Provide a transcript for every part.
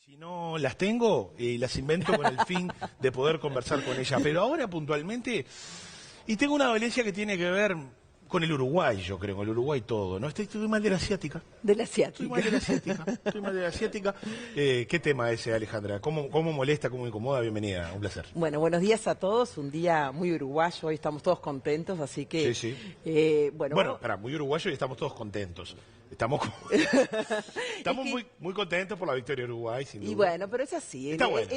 Si no las tengo, las invento con el fin de poder conversar con ella. Pero ahora puntualmente, y tengo una dolencia que tiene que ver con el Uruguay, yo creo, con el Uruguay todo, ¿no? Estoy mal de la asiática. De la asiática. Estoy mal de la asiática. Estoy mal de la asiática. ¿Qué tema ese, Alejandra? ¿Cómo molesta, cómo incomoda? Bienvenida, un placer. Bueno, buenos días a todos. Un día muy uruguayo, hoy estamos todos contentos, así que... Sí. Bueno, muy uruguayo y estamos todos contentos. Estamos muy contentos por la victoria de Uruguay, sin duda. Y bueno, pero es así. Está bueno.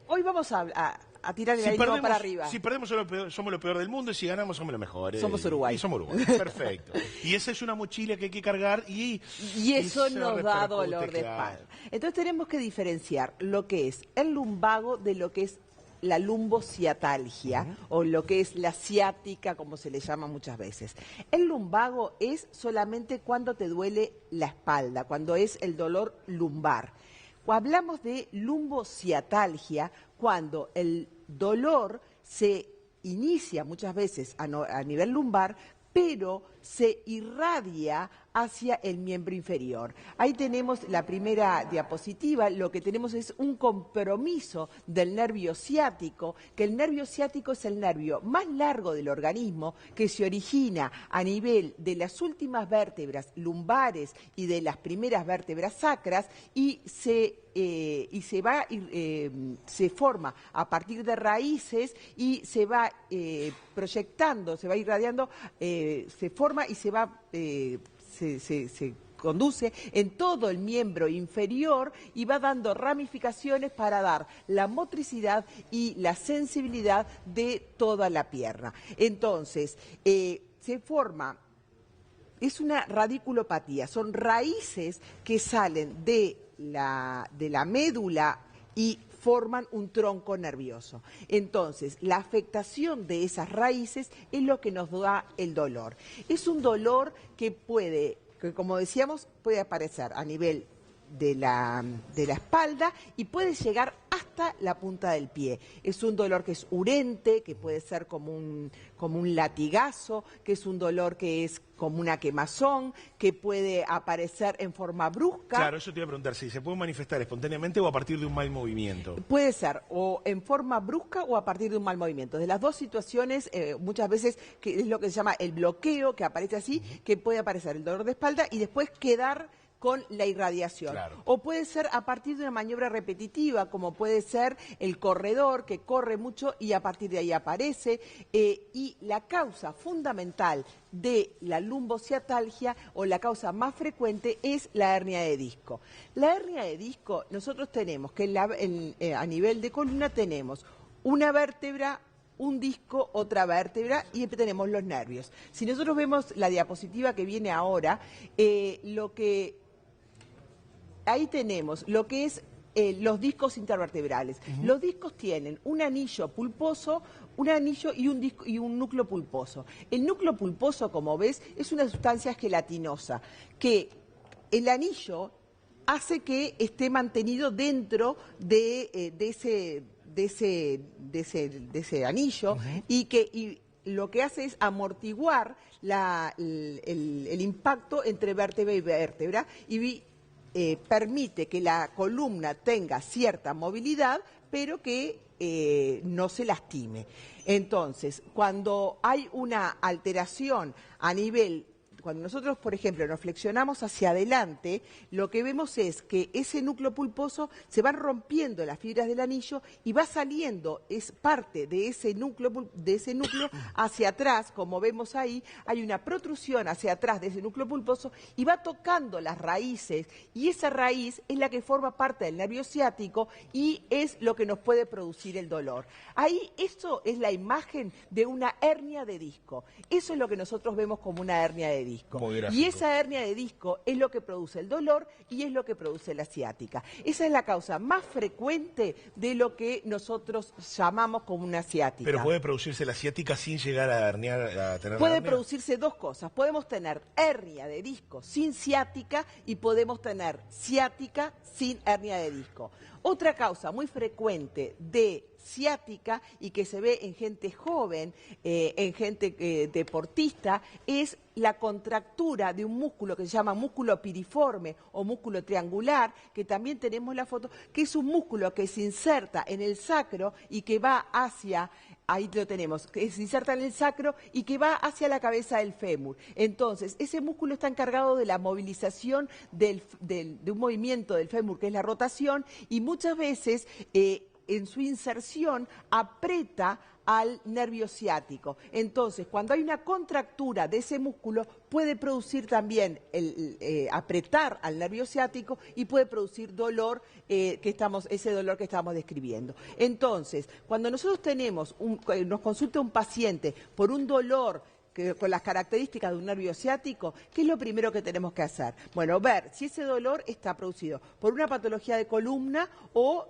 Hoy vamos a tirar el ánimo para arriba. Si perdemos somos lo peor del mundo y si ganamos somos los mejores. Somos Uruguay. Y somos Uruguay, perfecto. Y esa es una mochila que hay que cargar y eso nos da dolor de claro. espalda. Entonces tenemos que diferenciar lo que es el lumbago de lo que es la lumbociatalgia o lo que es la ciática, como se le llama muchas veces. El lumbago es solamente cuando te duele la espalda, cuando es el dolor lumbar. Cuando hablamos de lumbociatalgia, cuando el dolor se inicia muchas veces a nivel lumbar, pero se irradia hacia el miembro inferior. Ahí tenemos la primera diapositiva, lo que tenemos es un compromiso del nervio ciático, que el nervio ciático es el nervio más largo del organismo, que se origina a nivel de las últimas vértebras lumbares y de las primeras vértebras sacras y se forma a partir de raíces y se va proyectando, se va irradiando, se forma y se va se conduce en todo el miembro inferior y va dando ramificaciones para dar la motricidad y la sensibilidad de toda la pierna. Entonces, se forma, es una radiculopatía, son raíces que salen de la médula y forman un tronco nervioso. Entonces, la afectación de esas raíces es lo que nos da el dolor. Es un dolor que como decíamos, puede aparecer a nivel de la espalda y puede llegar hasta la punta del pie. Es un dolor que es urente, que puede ser como un latigazo, que es un dolor que es como una quemazón, que puede aparecer en forma brusca. Claro, eso te iba a preguntar, si se puede manifestar espontáneamente o a partir de un mal movimiento. Puede ser o en forma brusca o a partir de un mal movimiento. De las dos situaciones, muchas veces que es lo que se llama el bloqueo, que aparece así, que puede aparecer el dolor de espalda y después quedar con la irradiación. Claro. O puede ser a partir de una maniobra repetitiva, como puede ser el corredor, que corre mucho y a partir de ahí aparece. Y la causa fundamental de la lumbociatalgia o la causa más frecuente es la hernia de disco. La hernia de disco, nosotros tenemos que a nivel de columna tenemos una vértebra, un disco, otra vértebra y tenemos los nervios. Si nosotros vemos la diapositiva que viene ahora, ahí tenemos lo que es los discos intervertebrales. Los discos tienen un anillo pulposo, un anillo y un núcleo pulposo. El núcleo pulposo, como ves, es una sustancia gelatinosa que el anillo hace que esté mantenido dentro de ese anillo y lo que hace es amortiguar el impacto entre vértebra y vértebra y permite que la columna tenga cierta movilidad, pero que no se lastime. Entonces, cuando hay una alteración a nivel... Cuando nosotros, por ejemplo, nos flexionamos hacia adelante, lo que vemos es que ese núcleo pulposo se van rompiendo las fibras del anillo y va saliendo, es parte de ese núcleo hacia atrás, como vemos ahí, hay una protrusión hacia atrás de ese núcleo pulposo y va tocando las raíces y esa raíz es la que forma parte del nervio ciático y es lo que nos puede producir el dolor. Ahí, eso es la imagen de una hernia de disco. Eso es lo que nosotros vemos como una hernia de disco. Y esa hernia de disco es lo que produce el dolor y es lo que produce la ciática. Esa es la causa más frecuente de lo que nosotros llamamos como una ciática. ¿Pero puede producirse la ciática sin llegar a herniar, a tener Puede hernia? producirse dos cosas. Podemos tener hernia de disco sin ciática y podemos tener ciática sin hernia de disco. Otra causa muy frecuente de ciática y que se ve en gente joven, en gente deportista, es la contractura de un músculo que se llama músculo piriforme o músculo triangular, que también tenemos la foto, que es un músculo que se inserta en el sacro y que va hacia, ahí lo tenemos, que se inserta en el sacro y que va hacia la cabeza del fémur. Entonces, ese músculo está encargado de la movilización de un movimiento del fémur, que es la rotación, y muchas veces en su inserción aprieta al nervio ciático. Entonces, cuando hay una contractura de ese músculo, puede producir también apretar al nervio ciático y puede producir dolor, ese dolor que estamos describiendo. Entonces, cuando nosotros nos consulta un paciente por un dolor con las características de un nervio ciático, ¿qué es lo primero que tenemos que hacer? Bueno, ver si ese dolor está producido por una patología de columna o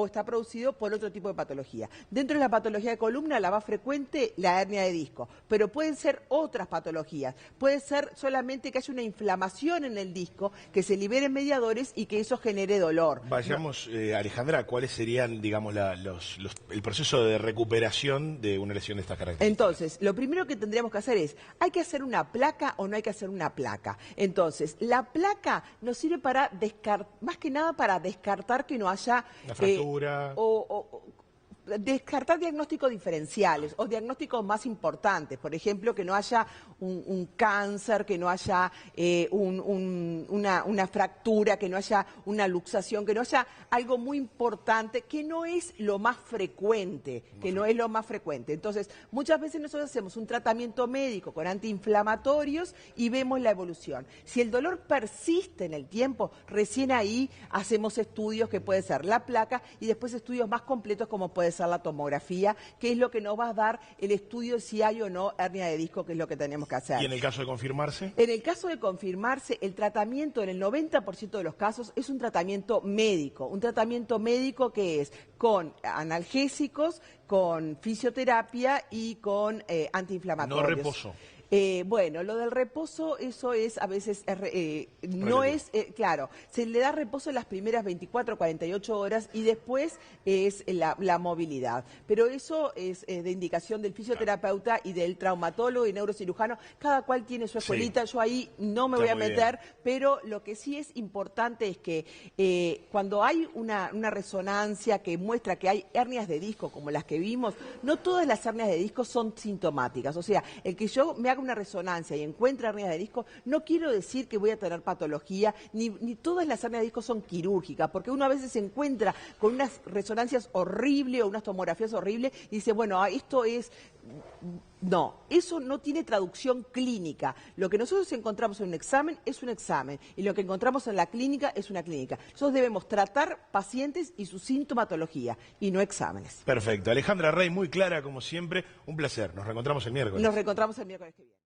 está producido por otro tipo de patología. Dentro de la patología de columna, la más frecuente, la hernia de disco, pero pueden ser otras patologías. Puede ser solamente que haya una inflamación en el disco, que se liberen mediadores y que eso genere dolor. Vayamos, Alejandra, ¿cuáles serían, digamos, el proceso de recuperación de una lesión de estas características? Entonces, lo primero que tendríamos que hacer es, ¿hay que hacer una placa o no hay que hacer una placa? Entonces, la placa nos sirve para más que nada para descartar que no haya la fractura descartar diagnósticos diferenciales o diagnósticos más importantes, por ejemplo, que no haya un cáncer, que no haya una fractura, que no haya una luxación, que no haya algo muy importante, que no es lo más frecuente, Entonces, muchas veces nosotros hacemos un tratamiento médico con antiinflamatorios y vemos la evolución. Si el dolor persiste en el tiempo, recién ahí hacemos estudios que puede ser la placa y después estudios más completos como puede ser la tomografía, que es lo que nos va a dar el estudio de si hay o no hernia de disco, que es lo que tenemos que hacer. ¿Y en el caso de confirmarse? En el caso de confirmarse, el tratamiento en el 90% de los casos es un tratamiento médico que es con analgésicos, con fisioterapia y con antiinflamatorios. No reposo. Bueno, lo del reposo, eso es a veces, no es, claro, se le da reposo en las primeras 24 o 48 horas y después es la movilidad. Pero eso es de indicación del fisioterapeuta y del traumatólogo y neurocirujano. Cada cual tiene su escuelita, yo ahí no me voy a meter, pero lo que sí es importante es que cuando hay una resonancia que muestra que hay hernias de disco como las que vimos, no todas las hernias de disco son sintomáticas. O sea, el que yo me haga una resonancia y encuentre hernias de disco, no quiero decir que voy a tener patología, ni todas las hernias de disco son quirúrgicas, porque uno a veces se encuentra con unas resonancias horribles o unas tomografías horribles y dice, bueno, esto es... No, eso no tiene traducción clínica. Lo que nosotros encontramos en un examen es un examen y lo que encontramos en la clínica es una clínica. Nosotros debemos tratar pacientes y su sintomatología y no exámenes. Perfecto. Alejandra Rey, muy clara como siempre. Un placer. Nos reencontramos el miércoles. Nos reencontramos el miércoles que viene.